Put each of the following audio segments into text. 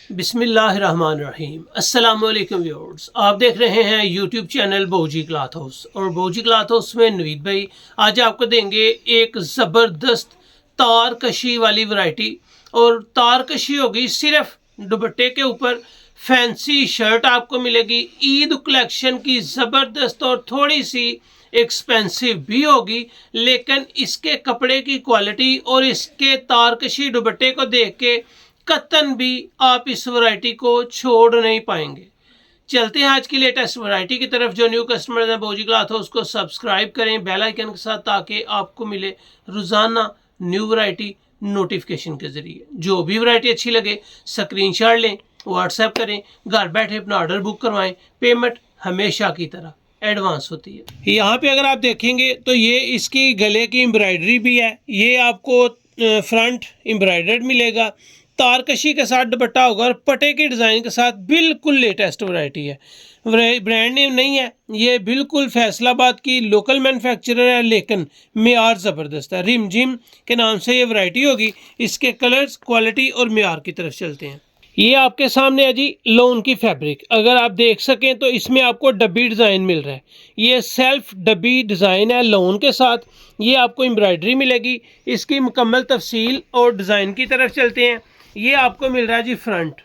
बिस्मिल्लाहिर्रहमानिर्रहीम। अस्सलामुअलैकुम व्यूअर्स, आप देख रहे हैं यूट्यूब चैनल बोजी क्लॉथ हाउस और बोजी क्लॉथ हाउस में नवीद भाई आज आपको देंगे एक ज़बरदस्त तार कशी वाली वैरायटी। और तार कशी होगी सिर्फ दुपट्टे के ऊपर। फैंसी शर्ट आपको मिलेगी, ईद कलेक्शन की ज़बरदस्त और थोड़ी सी एक्सपेंसिव भी होगी, लेकिन इसके कपड़े की क्वालिटी और इसके तारकशी दुपट्टे को देख के कतन भी आप इस वैरायटी को छोड़ नहीं पाएंगे। चलते हैं आज की लेटेस्ट वैरायटी की तरफ। जो न्यू कस्टमर हैं बोजी क्लॉथ हाउस उसको सब्सक्राइब करें बेल आइकन के साथ, ताकि आपको मिले रोज़ाना न्यू वैरायटी नोटिफिकेशन के ज़रिए। जो भी वैरायटी अच्छी लगे स्क्रीनशॉट लें, व्हाट्सएप करें, घर बैठे अपना ऑर्डर बुक करवाएं। पेमेंट हमेशा की तरह एडवांस होती है। यहाँ पे अगर आप देखेंगे तो ये इसकी गले की एम्ब्रॉयडरी भी है, ये आपको फ्रंट एम्ब्रॉयडर्ड मिलेगा। तारकशी के साथ दुपट्टा होगा और पटे के डिज़ाइन के साथ बिल्कुल लेटेस्ट वैरायटी है। ब्रांड नेम नहीं है, ये बिल्कुल फैसलाबाद की लोकल मैन्युफैक्चरर है, लेकिन मेयार ज़बरदस्त है। रिम जिम के नाम से ये वैरायटी होगी। इसके कलर्स, क्वालिटी और मेयार की तरफ चलते हैं। ये आपके सामने है जी लोन की फैब्रिक। अगर आप देख सकें तो इसमें आपको डब्बी डिज़ाइन मिल रहा है। ये सेल्फ डब्बी डिज़ाइन है लोन के साथ। ये आपको एम्ब्रॉयडरी मिलेगी। इसकी मुकम्मल तफसील और डिज़ाइन की तरफ चलते हैं। ये आपको मिल रहा है जी फ्रंट।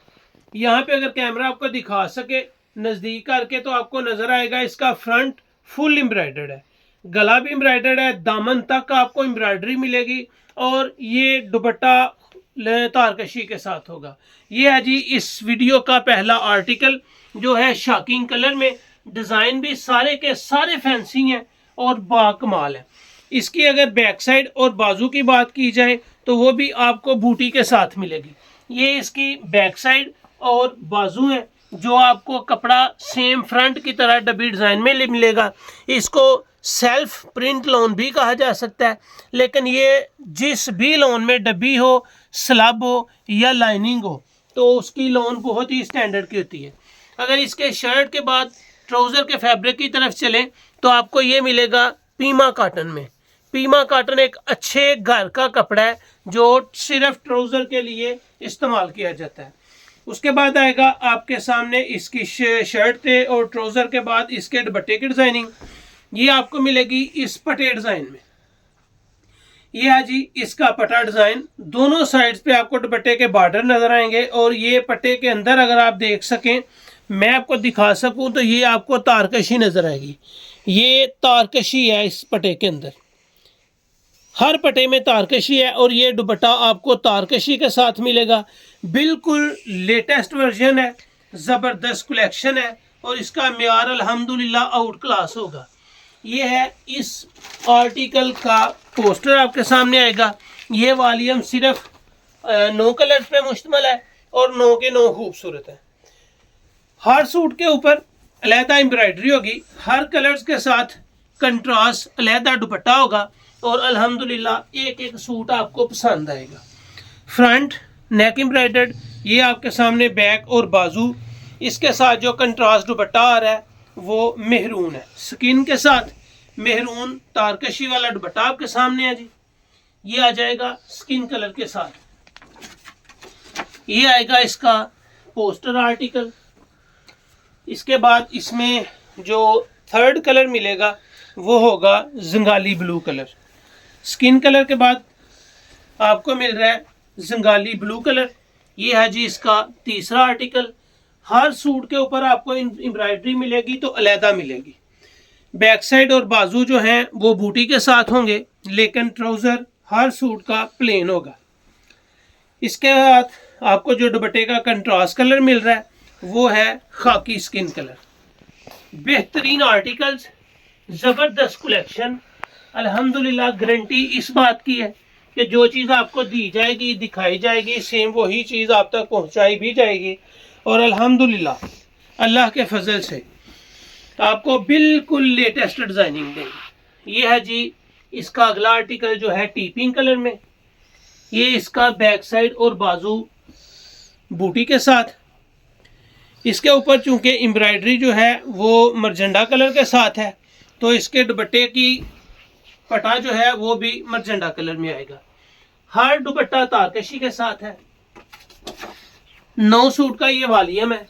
यहाँ पे अगर कैमरा आपको दिखा सके नज़दीक करके तो आपको नज़र आएगा इसका फ्रंट फुल एम्ब्रॉयडर्ड है, गला भी एम्ब्रॉयडर्ड है, दामन तक आपको एम्ब्रॉयडरी मिलेगी और ये दुपट्टा तारकशी के साथ होगा। ये है जी इस वीडियो का पहला आर्टिकल, जो है शॉकिंग कलर में। डिज़ाइन भी सारे के सारे फैंसी हैं और बाकमाल है। इसकी अगर बैक साइड और बाजू की बात की जाए तो वो भी आपको बूटी के साथ मिलेगी। ये इसकी बैक साइड और बाजू है, जो आपको कपड़ा सेम फ्रंट की तरह डब्बी डिज़ाइन में मिलेगा। इसको सेल्फ प्रिंट लोन भी कहा जा सकता है, लेकिन ये जिस भी लोन में डब्बी हो, स्लब हो या लाइनिंग हो, तो उसकी लोन बहुत ही स्टैंडर्ड की होती है। अगर इसके शर्ट के बाद ट्राउज़र के फैब्रिक की तरफ चलें तो आपको ये मिलेगा पीमा कॉटन में। पीमा कॉटन एक अच्छे घर का कपड़ा है जो सिर्फ ट्राउज़र के लिए इस्तेमाल किया जाता है। उसके बाद आएगा आपके सामने इसकी शर्ट थे और ट्राउज़र के बाद इसके दुपट्टे की डिज़ाइनिंग। ये आपको मिलेगी इस पटे डिज़ाइन में। ये है जी इसका पटा डिज़ाइन। दोनों साइड्स पे आपको दुपट्टे के बॉर्डर नज़र आएंगे और ये पट्टे के अंदर अगर आप देख सकें, मैं आपको दिखा सकूं तो ये आपको तारकशी नज़र आएगी। ये तारकशी है इस पट्टे के अंदर, हर पट्टे में तारकशी है और ये दुपट्टा आपको तारकशी के साथ मिलेगा। बिल्कुल लेटेस्ट वर्जन है, ज़बरदस्त कलेक्शन है और इसका मेयार अल्हम्दुलिल्लाह आउट क्लास होगा। ये है इस आर्टिकल का पोस्टर आपके सामने आएगा। ये वॉल्यूम सिर्फ 9 कलर्स पे मुश्तमिल है और 9 के 9 खूबसूरत है। हर सूट के ऊपर अलहदा एम्ब्रॉयडरी होगी, हर कलर्स के साथ कंट्रास्ट अलहदा दुपट्टा होगा और अल्हम्दुलिल्लाह एक एक सूट आपको पसंद आएगा। फ्रंट नेक एम्ब्रॉयडर्ड, ये आपके सामने बैक और बाजू। इसके साथ जो कंट्रास्ट दुपट्टा आ रहा है वो मेहरून है, स्किन के साथ मेहरून तारकशी वाला दुपट्टा आपके सामने है जी। ये आ जाएगा स्किन कलर के साथ। ये आएगा इसका पोस्टर आर्टिकल। इसके बाद इसमें जो थर्ड कलर मिलेगा वो होगा Jangali blue colour. Skin colour के बाद आपको मिल रहा है जंगाली ब्लू कलर। ये है जी इसका तीसरा आर्टिकल। हर सूट के ऊपर आपको एम्ब्रॉयडरी मिलेगी तो अलहदा मिलेगी। बैक साइड और बाजू जो हैं वो बूटी के साथ होंगे, लेकिन ट्राउज़र हर सूट का प्लेन होगा। इसके साथ आपको जो दुपट्टे का कंट्रास्ट कलर मिल रहा है वो है खाकी स्किन कलर। बेहतरीन आर्टिकल्स, ज़बरदस्त कलेक्शन। अल्हम्दुलिल्लाह गारंटी इस बात की है कि जो चीज़ आपको दी जाएगी, दिखाई जाएगी, सेम वही चीज़ आप तक पहुंचाई भी जाएगी। और अल्हम्दुलिल्लाह अल्लाह के फजल से आपको बिल्कुल लेटेस्ट डिज़ाइनिंग देंगे। ये है जी इसका अगला आर्टिकल, जो है टीपिंग कलर में। ये इसका बैक साइड और बाजू बूटी के साथ। इसके ऊपर चूंकि एम्ब्रॉयडरी जो है वो मरझंडा कलर के साथ है, तो इसके दुपट्टे की पटा जो है वो भी मरझंडा कलर में आएगा। हर दुपट्टा तारकशी के साथ है। 9 सूट का ये वॉल्यूम है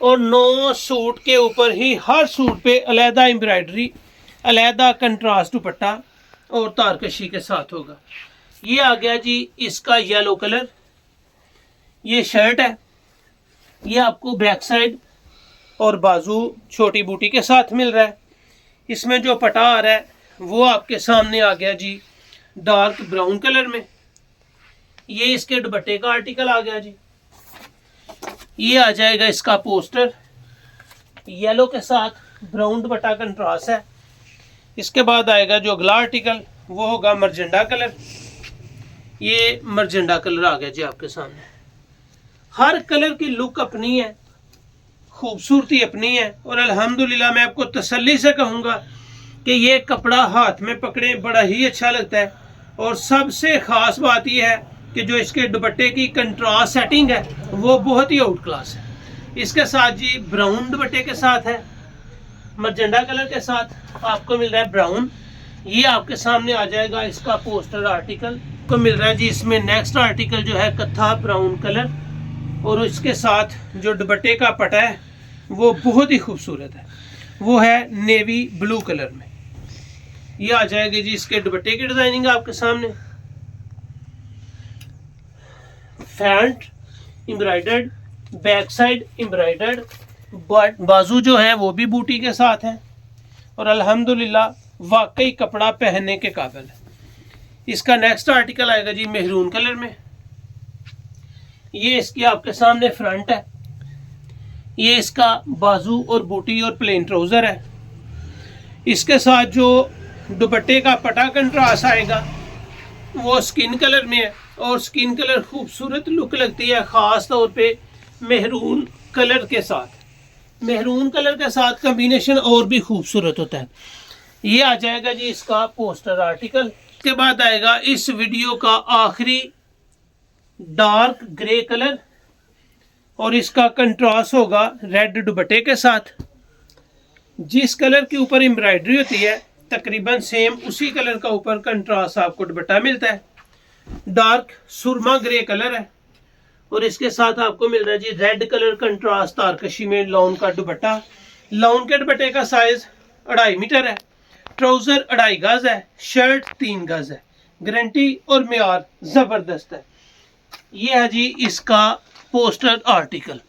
और 9 सूट के ऊपर ही हर सूट पे अलहदा एम्ब्रॉयडरी, अलहदा कंट्रास्ट दुपट्टा और तारकशी के साथ होगा। ये आ गया जी इसका येलो कलर। ये शर्ट है, ये आपको बैक साइड और बाजू छोटी बूटी के साथ मिल रहा है। इसमें जो पटा आ रहा है वो आपके सामने आ गया जी डार्क ब्राउन कलर में। ये इसके दुपट्टे का आर्टिकल आ गया जी। ये आ जाएगा इसका पोस्टर, येलो के साथ ब्राउन दुपट्टा कंट्रास्ट है। इसके बाद आएगा जो अगला आर्टिकल वो होगा मरजेंडा कलर। ये मरजेंडा कलर आ गया जी आपके सामने। हर कलर की लुक अपनी है, खूबसूरती अपनी है और अल्हम्दुलिल्लाह मैं आपको तसल्ली से कहूँगा कि ये कपड़ा हाथ में पकड़े बड़ा ही अच्छा लगता है। और सबसे ख़ास बात यह है कि जो इसके दुपट्टे की कंट्रास्ट सेटिंग है वो बहुत ही आउट क्लास है। इसके साथ जी ब्राउन दुपट्टे के साथ है, मरजेंडा कलर के साथ आपको मिल रहा है ब्राउन। ये आपके सामने आ जाएगा इसका पोस्टर आर्टिकल को मिल रहा है जी। इसमें नेक्स्ट आर्टिकल जो है कत्था ब्राउन कलर और इसके साथ जो दुपट्टे का पटा है वो बहुत ही खूबसूरत है, वो है नेवी ब्लू कलर में। ये आ जाएगी जी इसके दुपट्टे की डिजाइनिंग आपके सामने। Front embroidered, back side embroidered, बाजू जो है वो भी बूटी के साथ है और अल्हम्दुलिल्लाह वाकई कपड़ा पहनने के काबिल है। इसका नेक्स्ट आर्टिकल आएगा जी मेहरून कलर में। ये इसकी आपके सामने फ्रंट है, ये इसका बाजू और बूटी और प्लेन ट्राउज़र है। इसके साथ जो दुपट्टे का पटा कंट्रास्ट आएगा वो स्किन कलर में है और स्किन कलर खूबसूरत लुक लगती है, ख़ास तौर पे मेहरून कलर के साथ। मेहरून कलर के साथ कॉम्बिनेशन और भी खूबसूरत होता है। ये आ जाएगा जी इसका पोस्टर आर्टिकल। इसके बाद आएगा इस वीडियो का आखिरी डार्क ग्रे कलर और इसका कंट्रास्ट होगा रेड दुपट्टे के साथ। जिस कलर के ऊपर एम्ब्रॉयडरी होती है तकरीबन सेम उसी कलर का ऊपर कंट्रास्ट आपको दुपट्टा मिलता है। डार्क सुरमा ग्रे कलर है और इसके साथ आपको मिल रहा है जी रेड कलर कंट्रास्ट तारकशी में लॉन का दुपट्टा। लॉन के दुपट्टे का साइज 2.5 मीटर है, ट्राउजर 2.5 गज है, शर्ट 3 गज है। गारंटी और मेयार जबरदस्त है। ये है जी इसका पोस्टर आर्टिकल।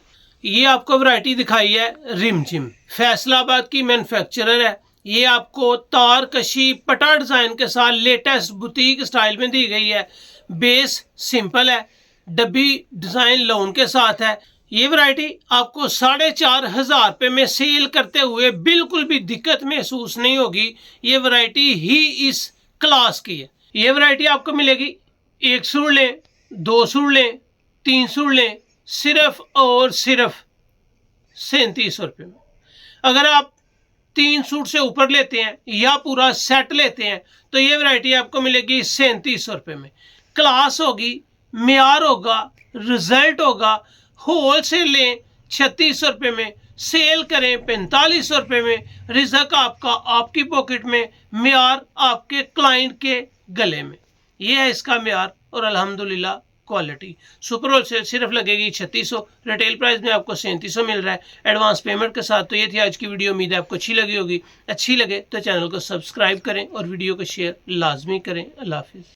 ये आपको वैरायटी दिखाई है रिमझिम, फैसलाबाद की मैन्युफैक्चरर है। ये आपको तारकशी पटा डिजाइन के साथ लेटेस्ट बुटीक स्टाइल में दी गई है। बेस सिंपल है, डब्बी डिजाइन लोन के साथ है। ये वैरायटी आपको 4,500 रुपये में सेल करते हुए बिल्कुल भी दिक्कत महसूस नहीं होगी। ये वैरायटी ही इस क्लास की है। ये वैरायटी आपको मिलेगी 1 सूट लें, 2 सूट लें, 3 सूट लें, सिर्फ और सिर्फ 3700 रुपये में। अगर आप 3 सूट से ऊपर लेते हैं या पूरा सेट लेते हैं तो ये वैरायटी आपको मिलेगी 3700 रुपये में। क्लास होगी, मेयार होगा, रिजल्ट होगा। होल सेल लें 3600 रुपये में, सेल करें 4500 रुपये में। रिजक आपका आपकी पॉकेट में, मेयार आपके क्लाइंट के गले में। ये है इसका मेयार और अल्हम्दुलिल्लाह क्वालिटी। सुपर होलसेल सिर्फ लगेगी 3600, रिटेल प्राइस में आपको 3700 मिल रहा है एडवांस पेमेंट के साथ। तो ये थी आज की वीडियो, उम्मीद है आपको अच्छी लगी होगी। अच्छी लगे तो चैनल को सब्सक्राइब करें और वीडियो को शेयर लाजमी करें। अल्लाह हाफिज़।